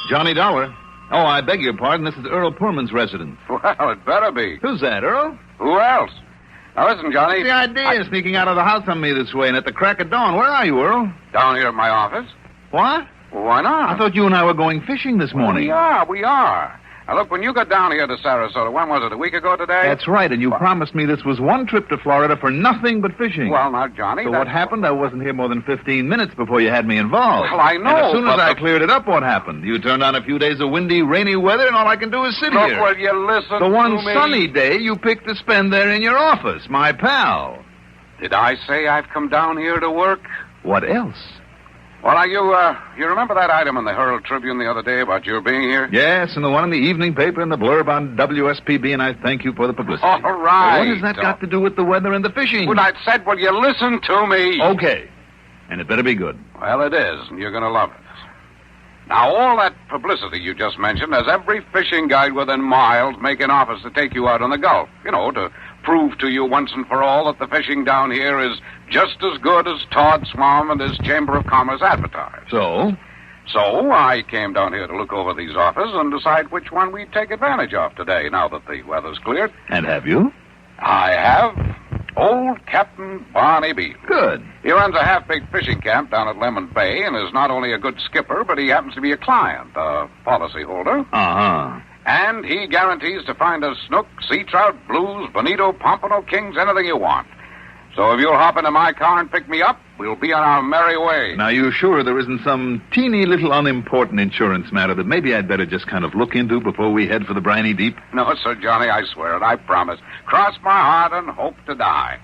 Johnny Dollar. Oh, I beg your pardon. This is Earl Pullman's residence. Well, it better be. Who's that, Earl? Who else? Now, listen, Johnny. What's the idea of sneaking out of the house on me this way and at the crack of dawn? Where are you, Earl? Down here at my office. What? Well, why not? I thought you and I were going fishing this morning. We are. Now, look, when you got down here to Sarasota, when was it, a week ago today? That's right, and you promised me this was one trip to Florida for nothing but fishing. Well, now, Johnny... So what happened? I wasn't here more than 15 minutes before you had me involved. Well, I know, and as soon as I cleared it up, what happened? You turned on a few days of windy, rainy weather, and all I can do is sit here. Look, will you listen The one to me? sunny day you picked to spend there in your office, my pal. Did I say I've come down here to work? What else? Well, now, you remember that item in the Herald Tribune the other day about your being here? Yes, and the one in the evening paper and the blurb on WSPB, and I thank you for the publicity. All right. What has that got to do with the weather and the fishing? Well, I said, will you listen to me? Okay. And it better be good. Well, it is, and you're going to love it. Now, all that publicity you just mentioned has every fishing guide within miles making offers to take you out on the Gulf. You know, to prove to you once and for all that the fishing down here is just as good as Todd Swam and his Chamber of Commerce advertise. So I came down here to look over these offers and decide which one we'd take advantage of today, now that the weather's cleared. And have you? I have. Old Captain Barney Beale. Good. He runs a half-baked fishing camp down at Lemon Bay and is not only a good skipper, but he happens to be a client, a policyholder. Uh-huh. And he guarantees to find us snook, sea trout, blues, bonito, pompano, kings, anything you want. So if you'll hop into my car and pick me up, we'll be on our merry way. Now, you sure there isn't some teeny little unimportant insurance matter that maybe I'd better just kind of look into before we head for the briny deep? No, sir, Johnny, I swear it. I promise. Cross my heart and hope to die.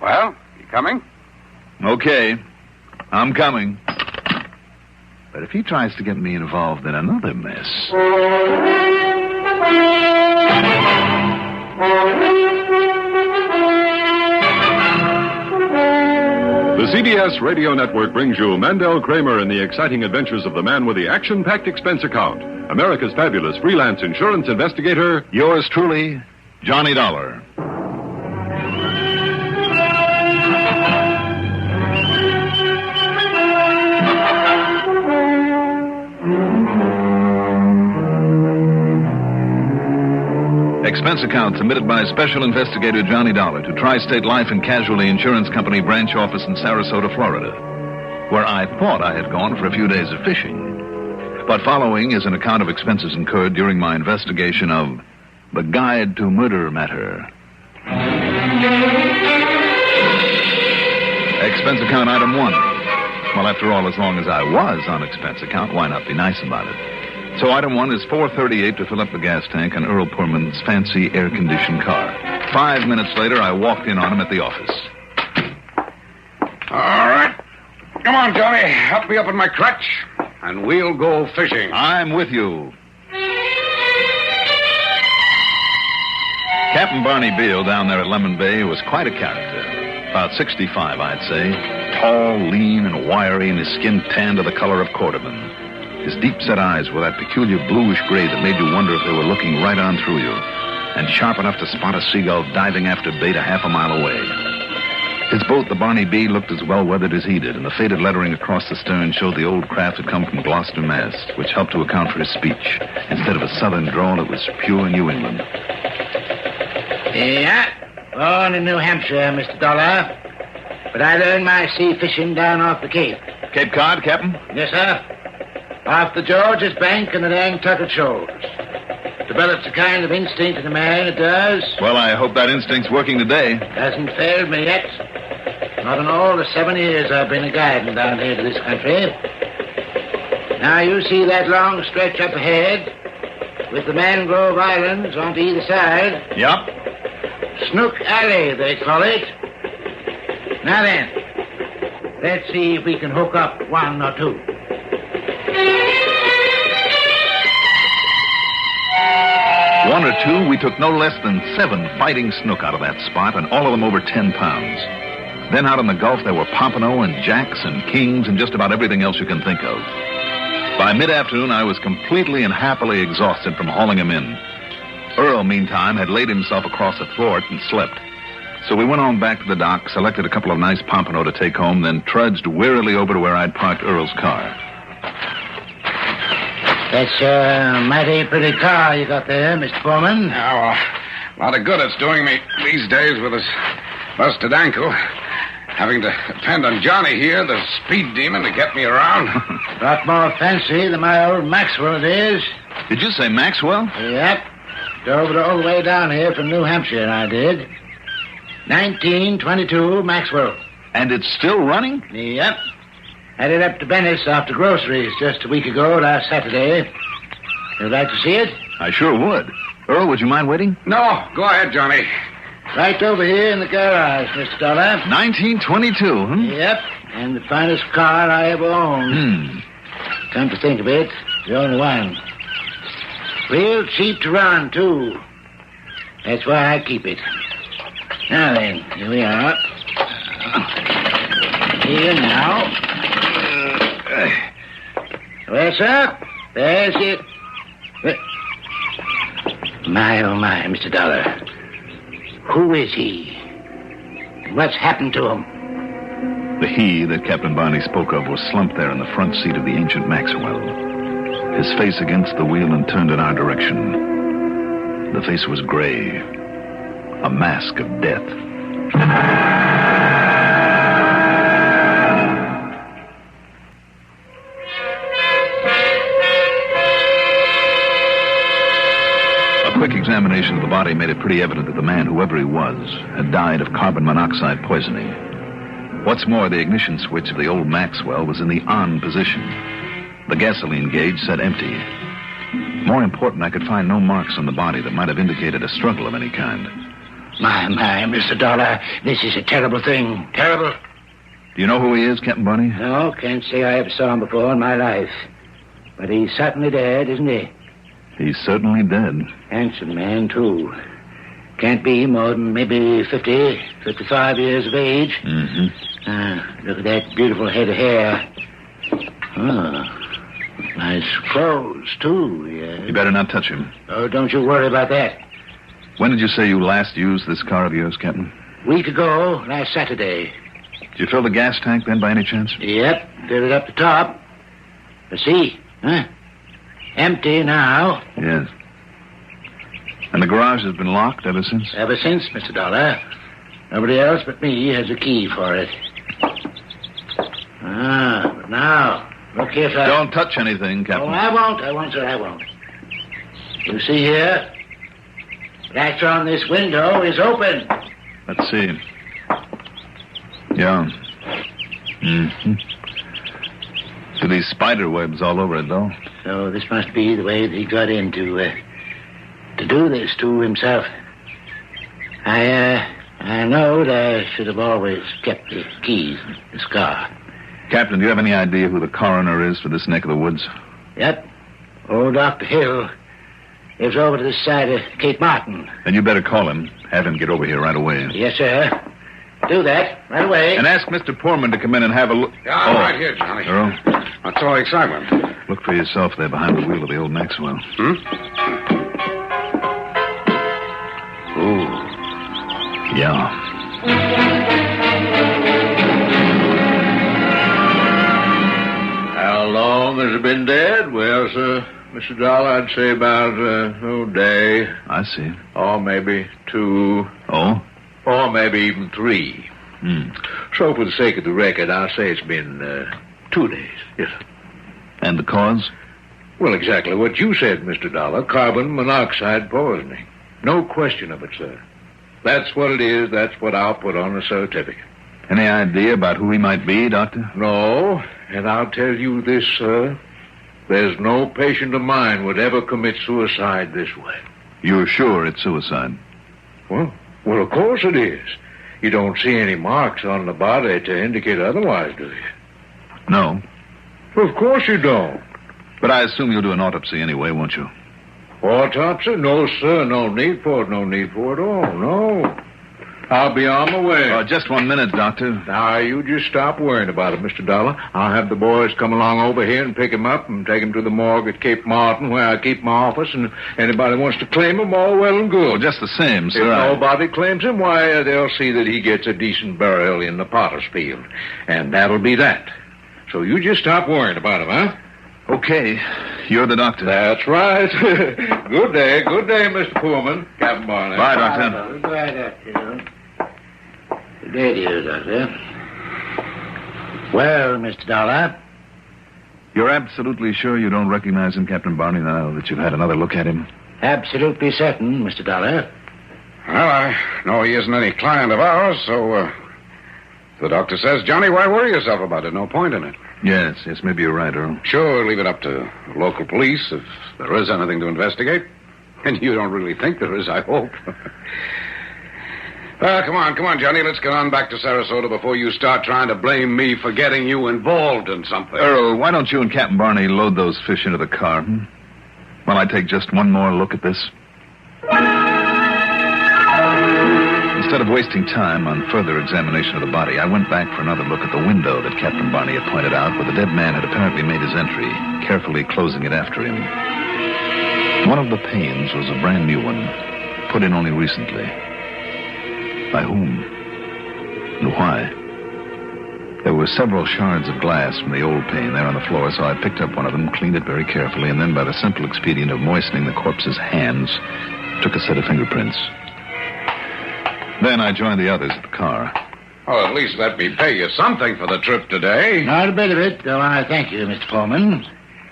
Well, you coming? Okay. I'm coming. But if he tries to get me involved in another mess... The CBS Radio Network brings you Mandel Kramer in the exciting adventures of the man with the action-packed expense account, America's fabulous freelance insurance investigator. Yours truly, Johnny Dollar. Expense account submitted by Special Investigator Johnny Dollar to Tri-State Life and Casualty Insurance Company branch office in Sarasota, Florida, where I thought I had gone for a few days of fishing. But following is an account of expenses incurred during my investigation of the Guide to Murder matter. Expense account item 1. Well, after all, as long as I was on expense account, why not be nice about it? So item 1 is $4.38 to fill up the gas tank on Earl Pullman's fancy air-conditioned car. 5 minutes later, I walked in on him at the office. All right. Come on, Johnny. Help me up in my crutch, and we'll go fishing. I'm with you. Captain Barney Beale down there at Lemon Bay was quite a character. About 65, I'd say. Tall, lean, and wiry, and his skin tanned to the color of cordovan. His deep-set eyes were that peculiar bluish gray that made you wonder if they were looking right on through you, and sharp enough to spot a seagull diving after bait a half a mile away. His boat, the Barney B, looked as well-weathered as he did, and the faded lettering across the stern showed the old craft had come from Gloucester, Mass., which helped to account for his speech. Instead of a southern drawl, it was pure New England. Yeah, born in New Hampshire, Mr. Dollar. But I learned my sea fishing down off the Cape. Cape Cod, Captain? Yes, sir. Off the George's Bank and the Nantucket Shoals. Develops a kind of instinct in a man, it does. Well, I hope that instinct's working today. Hasn't failed me yet. Not in all the 7 years I've been a guiding down here to this country. Now, you see that long stretch up ahead with the mangrove islands on to either side? Yep. Snook Alley, they call it. Now then, let's see if we can hook up one or two. One or two, we took no less than 7 fighting snook out of that spot, and all of them over 10 pounds. Then out in the Gulf, there were pompano and jacks and kings and just about everything else you can think of. By mid-afternoon, I was completely and happily exhausted from hauling him in. Earl, meantime, had laid himself across a thwart and slept. So we went on back to the dock, selected a couple of nice pompano to take home, then trudged wearily over to where I'd parked Earl's car. That's a mighty pretty car you got there, Mr. Foreman. Yeah, well, a lot of good it's doing me these days with this busted ankle. Having to depend on Johnny here, the speed demon, to get me around. A lot more fancy than my old Maxwell it is. Did you say Maxwell? Yep. Drove it all the way down here from New Hampshire, I did. 1922 Maxwell. And it's still running? Yep. Had it up to Venice after groceries just a week ago, last Saturday. You'd like to see it? I sure would. Earl, would you mind waiting? No, go ahead, Johnny. Right over here in the garage, Mr. Dollar. 1922, huh? Yep. And the finest car I ever owned. Come to think of it, the only one. Real cheap to run, too. That's why I keep it. Now then, here we are. Here now. Well, sir, there's it. My, oh my, Mr. Dollar. Who is he? What's happened to him? The he that Captain Barney spoke of was slumped there in the front seat of the ancient Maxwell, his face against the wheel and turned in our direction. The face was gray, a mask of death. A quick examination of the body made it pretty evident that the man, whoever he was, had died of carbon monoxide poisoning. What's more, the ignition switch of the old Maxwell was in the on position. The gasoline gauge said empty. More important, I could find no marks on the body that might have indicated a struggle of any kind. My, Mr. Dollar, this is a terrible thing. Terrible. Do you know who he is, Captain Barney? No, can't say I ever saw him before in my life. But he's certainly dead, isn't he? He's certainly dead. Handsome man, too. Can't be more than maybe 50, 55 years of age. Mm-hmm. Look at that beautiful head of hair. Oh, nice clothes, too, yeah. You better not touch him. Oh, don't you worry about that. When did you say you last used this car of yours, Captain? Week ago, last Saturday. Did you fill the gas tank then, by any chance? Yep, filled it up the top. See, huh? Empty now. Yes. And the garage has been locked ever since? Ever since, Mr. Dollar. Nobody else but me has a key for it. But now, look here, sir. Don't touch anything, Captain. Oh, I won't, sir, I won't. You see here, latch on this window is open. Let's see. Yeah. Mm-hmm. To these spider webs all over it, though. So this must be the way that he got in to do this to himself. I know that I should have always kept the keys in this car. Captain, do you have any idea who the coroner is for this neck of the woods? Yep. Old Dr. Hill lives over to this side of Cape Martin. Then you better call him. Have him get over here right away. Yes, sir. Do that right away. And ask Mr. Poorman to come in and have a look. Yeah, I'm right here, Johnny. Earl? What's all the excitement? Look for yourself there behind the wheel of the old Maxwell. Ooh. Yeah. How long has it been dead? Well, sir, Mr. Dollar, I'd say about a day. I see. Or maybe 2. Oh? Or maybe even 3. So for the sake of the record, I'll say it's been 2 days. Yes, sir. And the cause? Well, exactly what you said, Mr. Dollar. Carbon monoxide poisoning. No question of it, sir. That's what it is. That's what I'll put on the certificate. Any idea about who he might be, Doctor? No, and I'll tell you this, sir. There's no patient of mine would ever commit suicide this way. You're sure it's suicide? Well, of course it is. You don't see any marks on the body to indicate otherwise, do you? No. Of course you don't. But I assume you'll do an autopsy anyway, won't you? Autopsy? No, sir. No need for it. No need for it at all. No. I'll be on my way. Oh, just 1 minute, Doctor. Now, you just stop worrying about it, Mr. Dollar. I'll have the boys come along over here and pick him up and take him to the morgue at Cape Martin, where I keep my office, and anybody wants to claim him, all well and good. Well, just the same, sir. If nobody claims him, why, they'll see that he gets a decent burial in the potter's field. And that'll be that. So you just stop worrying about him, huh? Okay. you're the doctor. That's right. Good day, Mr. Pullman. Captain Barney. Bye, Doctor. Goodbye, Doctor. Good day to you, Doctor. Well, Mr. Dollar. You're absolutely sure you don't recognize him, Captain Barney, now that you've had another look at him? Absolutely certain, Mr. Dollar. Well, I know he isn't any client of ours, so the doctor says, Johnny, why worry yourself about it? No point in it. Yes, maybe you're right, Earl. Sure, leave it up to local police if there is anything to investigate. And you don't really think there is, I hope. Well, come on, Johnny. Let's get on back to Sarasota before you start trying to blame me for getting you involved in something. Earl, why don't you and Captain Barney load those fish into the car, while I take just one more look at this? Instead of wasting time on further examination of the body, I went back for another look at the window that Captain Barney had pointed out, where the dead man had apparently made his entry, carefully closing it after him. One of the panes was a brand new one, put in only recently. By whom? And why? There were several shards of glass from the old pane there on the floor, so I picked up one of them, cleaned it very carefully, and then by the simple expedient of moistening the corpse's hands, took a set of fingerprints. Then I joined the others at the car. Well, at least let me pay you something for the trip today. Not a bit of it, though I thank you, Mr. Foreman.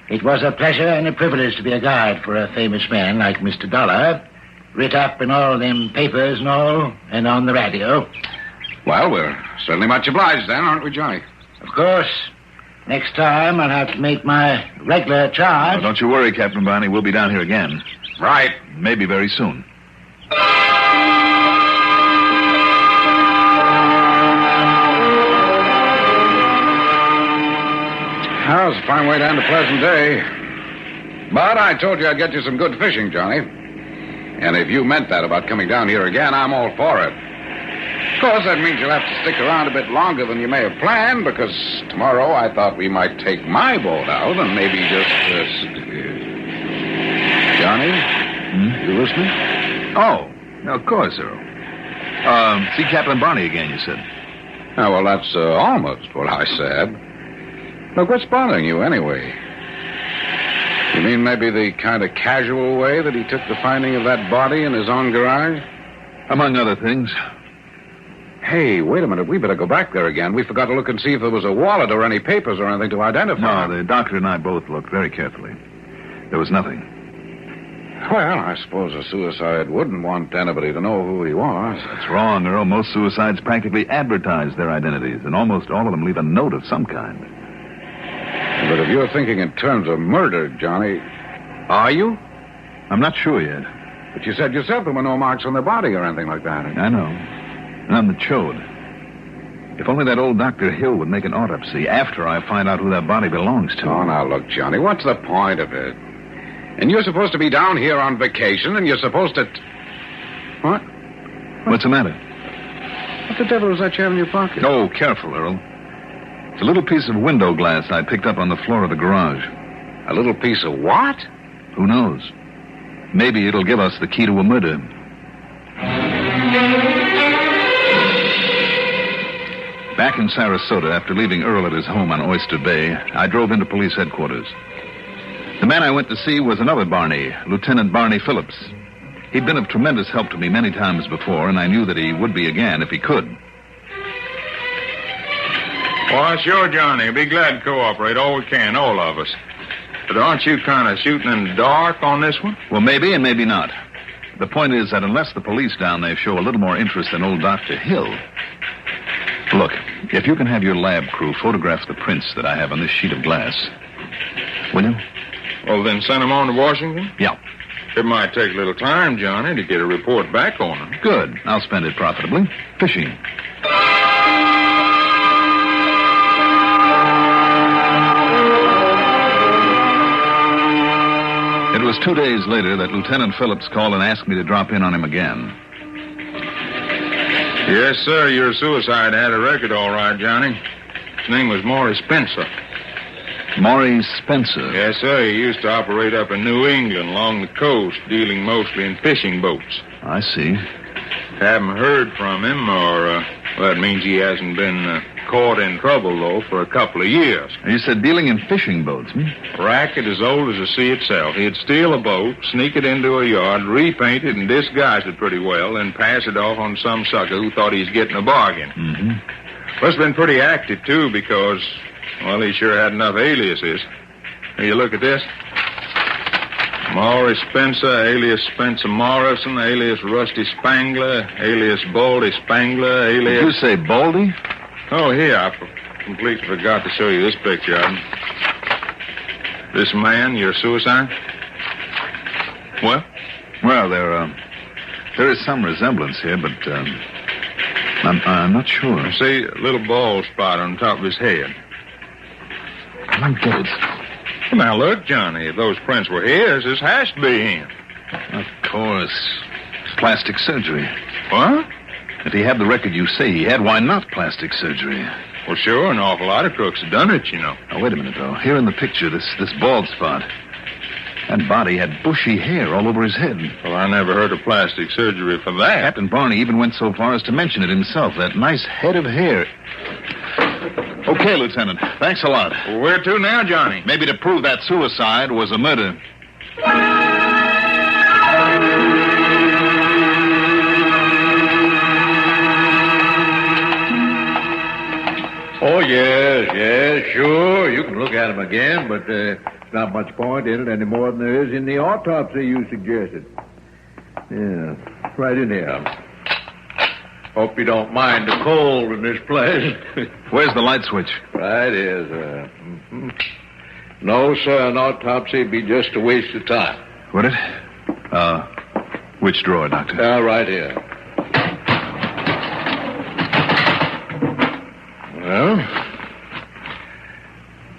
It was a pleasure and a privilege to be a guide for a famous man like Mr. Dollar. Writ up in all them papers and all, and on the radio. Well, we're certainly much obliged then, aren't we, Johnny? Of course. Next time I'll have to make my regular charge. Well, don't you worry, Captain Barney. We'll be down here again. Right. Maybe very soon. Well, it's a fine way to end a pleasant day. But I told you I'd get you some good fishing, Johnny. And if you meant that about coming down here again, I'm all for it. Of course, that means you'll have to stick around a bit longer than you may have planned, because tomorrow I thought we might take my boat out and maybe just... Johnny? You listening? Oh, of course, Earl. See Captain Barney again, you said. Oh, well, that's almost what I said. Look, what's bothering you anyway? You mean maybe the kind of casual way that he took the finding of that body in his own garage? Among other things. Hey, wait a minute. We better go back there again. We forgot to look and see if there was a wallet or any papers or anything to identify. No, the doctor and I both looked very carefully. There was nothing. Well, I suppose a suicide wouldn't want anybody to know who he was. That's wrong, Earl. Most suicides practically advertise their identities, and almost all of them leave a note of some kind. But if you're thinking in terms of murder, Johnny... Are you? I'm not sure yet. But you said yourself there were no marks on the body or anything like that. I know. None that showed. If only that old Dr. Hill would make an autopsy after I find out who that body belongs to. Oh, now, look, Johnny, what's the point of it? And you're supposed to be down here on vacation, and you're supposed to... What? What's the matter? What the devil is that you have in your pocket? Oh, careful, Earl. It's a little piece of window glass I picked up on the floor of the garage. A little piece of what? Who knows? Maybe it'll give us the key to a murder. Back in Sarasota, after leaving Earl at his home on Oyster Bay, I drove into police headquarters. The man I went to see was another Barney, Lieutenant Barney Phillips. He'd been of tremendous help to me many times before, and I knew that he would be again if he could. Well, sure, Johnny. Be glad to cooperate. All we can, all of us. But aren't you kind of shooting in the dark on this one? Well, maybe and maybe not. The point is that unless the police down there show a little more interest than old Dr. Hill... Look, if you can have your lab crew photograph the prints that I have on this sheet of glass, will you? Well, then send them on to Washington? Yeah. It might take a little time, Johnny, to get a report back on them. Good. I'll spend it profitably. Fishing. It was 2 days later that Lieutenant Phillips called and asked me to drop in on him again. Yes, sir, your suicide had a record all right, Johnny. His name was Maury Spencer. Maury Spencer? Yes, sir. He used to operate up in New England along the coast, dealing mostly in fishing boats. I see. Haven't heard from him, or, well, that means he hasn't been caught in trouble, though, for a couple of years. You said dealing in fishing boats, hmm? Racket as old as the sea itself. He'd steal a boat, sneak it into a yard, repaint it, and disguise it pretty well, then pass it off on some sucker who thought he was getting a bargain. Mm-hmm. Must have been pretty active, too, because, well, he sure had enough aliases. Here, you look at this. Maury Spencer, alias Spencer Morrison, alias Rusty Spangler, alias Baldy Spangler, alias... Did you say Baldy? Oh, here, I completely forgot to show you this picture of him. This man, your suicide? What? Well, there is some resemblance here, but I'm not sure. See, a little bald spot on top of his head. I don't get it. Well, now, look, Johnny, if those prints were his, this has to be him. Of course. Plastic surgery. What? If he had the record you say he had, why not plastic surgery? Well, sure, an awful lot of crooks have done it, you know. Now, wait a minute, though. Here in the picture, this bald spot. That body had bushy hair all over his head. Well, I never heard of plastic surgery for that. Captain Barney even went so far as to mention it himself, that nice head of hair. Okay, Lieutenant. Thanks a lot. Well, where to now, Johnny? Maybe to prove that suicide was a murder. Oh, yes, sure. You can look at him again, but not much point in it any more than there is in the autopsy you suggested. Yeah, right in here. Hope you don't mind the cold in this place. Where's the light switch? Right here, sir. Mm-hmm. No, sir, an autopsy would be just a waste of time. Would it? Which drawer, Doctor? Right here.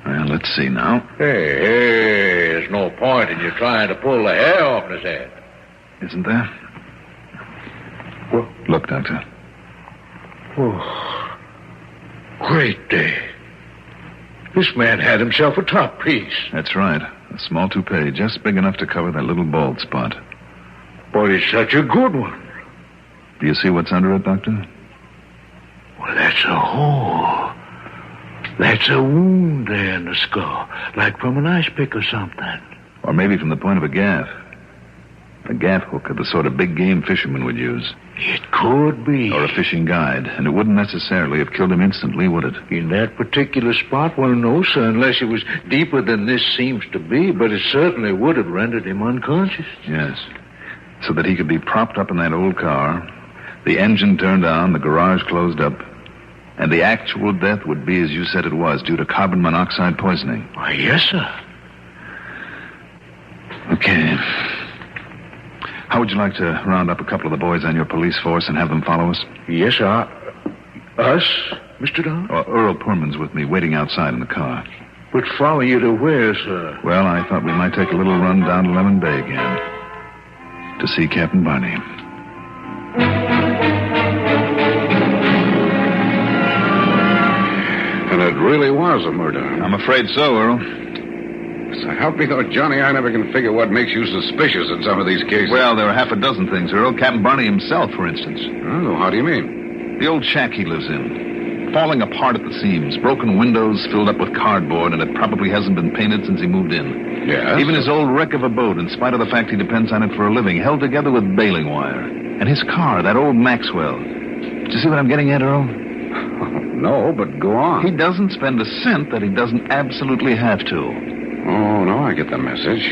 Well, let's see now. Hey, there's no point in you trying to pull the hair off his head. Isn't there? Well, look, Doctor. Oh, great day. This man had himself a top piece. That's right. A small toupee, just big enough to cover that little bald spot. But it's such a good one. Do you see what's under it, Doctor? Well, that's a hole. That's a wound there in the skull, like from an ice pick or something. Or maybe from the point of a gaff. A gaff hook of the sort of big game fishermen would use. It could be. Or a fishing guide. And it wouldn't necessarily have killed him instantly, would it? In that particular spot? Well, no, sir, unless it was deeper than this seems to be. But it certainly would have rendered him unconscious. Yes. So that he could be propped up in that old car, the engine turned on, the garage closed up, and the actual death would be, as you said it was, due to carbon monoxide poisoning. Why, yes, sir. Okay. How would you like to round up a couple of the boys on your police force and have them follow us? Yes, sir. Us, Mr. Don? Earl Poorman's with me, waiting outside in the car. But follow you to where, sir? Well, I thought we might take a little run down to Lemon Bay again to see Captain Barney. And it really was a murder. I'm afraid so, Earl. So help me, though, Johnny, I never can figure what makes you suspicious in some of these cases. Well, there are half a dozen things, Earl. Captain Barney himself, for instance. Oh, how do you mean? The old shack he lives in. Falling apart at the seams. Broken windows filled up with cardboard, and it probably hasn't been painted since he moved in. Yes? Even his old wreck of a boat, in spite of the fact he depends on it for a living, held together with baling wire. And his car, that old Maxwell. Do you see what I'm getting at, Earl? No, but go on. He doesn't spend a cent that he doesn't absolutely have to. Oh, no, I get the message.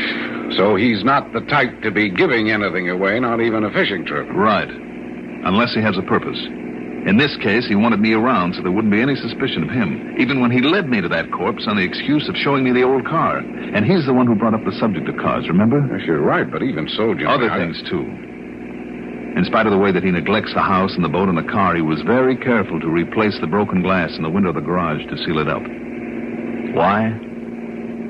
So he's not the type to be giving anything away, not even a fishing trip. Right. Unless he has a purpose. In this case, he wanted me around so there wouldn't be any suspicion of him, even when he led me to that corpse on the excuse of showing me the old car. And he's the one who brought up the subject of cars, remember? Yes, you're right, but even so, Johnny... Other things, too. In spite of the way that he neglects the house and the boat and the car, he was very careful to replace the broken glass in the window of the garage to seal it up. Why?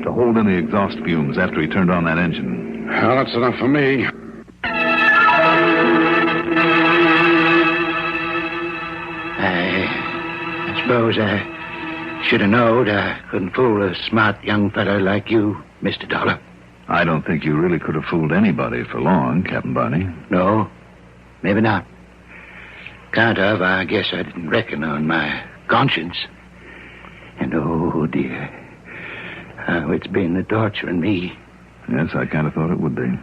To hold in the exhaust fumes after he turned on that engine. Well, that's enough for me. I suppose I should have known I couldn't fool a smart young fellow like you, Mr. Dollar. I don't think you really could have fooled anybody for long, Captain Barney. No, maybe not. Count of, I guess I didn't reckon on my conscience. And oh, dear, how it's been torturing me. Yes, I kind of thought it would be.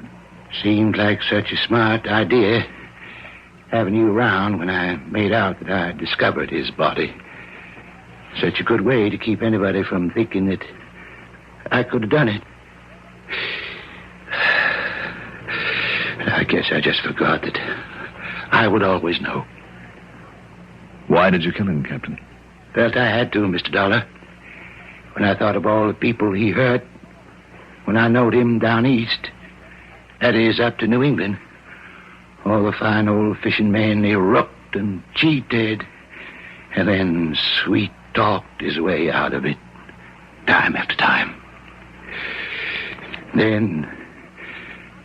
Seemed like such a smart idea, having you around when I made out that I discovered his body. Such a good way to keep anybody from thinking that I could have done it. I guess I just forgot that I would always know. Why did you kill him, Captain? Felt I had to, Mr. Dollar. When I thought of all the people he hurt, when I knowed him down east, that is, up to New England, all the fine old fishing men he rooked and cheated, and then sweet-talked his way out of it, time after time. Then,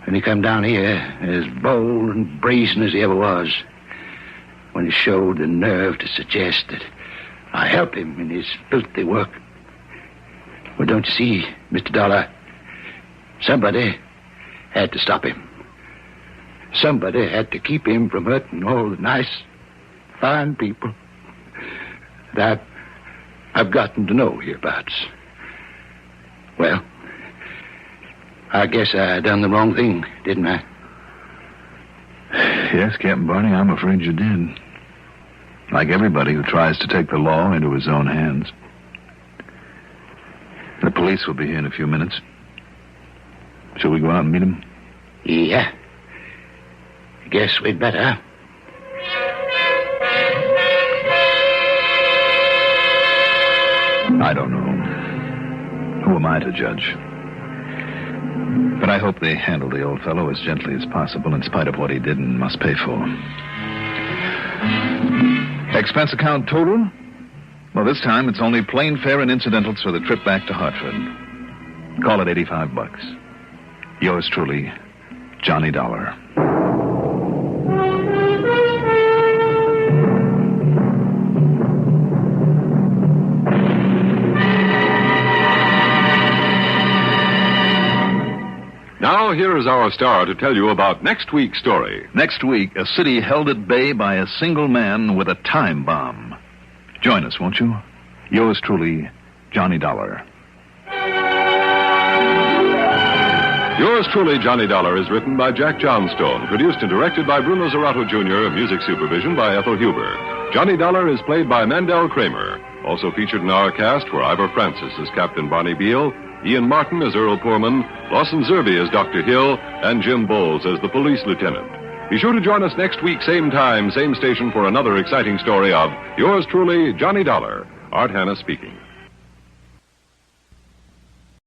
when he come down here, as bold and brazen as he ever was, when he showed the nerve to suggest that I helped him in his filthy work. Well, don't you see, Mr. Dollar, somebody had to stop him. Somebody had to keep him from hurting all the nice, fine people that I've gotten to know hereabouts. Well, I guess I done the wrong thing, didn't I? Yes, Captain Barney, I'm afraid you did. Like everybody who tries to take the law into his own hands. The police will be here in a few minutes. Shall we go out and meet them? Yeah. Guess we'd better. I don't know. Who am I to judge? But I hope they handle the old fellow as gently as possible in spite of what he did and must pay for. Expense account total? Well, this time it's only plane fare and incidentals for the trip back to Hartford. Call it $85. Yours truly, Johnny Dollar. Now, here is our star to tell you about next week's story. Next week, a city held at bay by a single man with a time bomb. Join us, won't you? Yours truly, Johnny Dollar. Yours truly, Johnny Dollar, is written by Jack Johnstone, produced and directed by Bruno Zerato Jr., music supervision by Ethel Huber. Johnny Dollar is played by Mandel Kramer. Also featured in our cast were Ivor Francis as Captain Barney Beale, Ian Martin as Earl Poorman, Lawson Zerby as Dr. Hill, and Jim Bowles as the police lieutenant. Be sure to join us next week, same time, same station, for another exciting story of Yours truly, Johnny Dollar. Art Hanna speaking.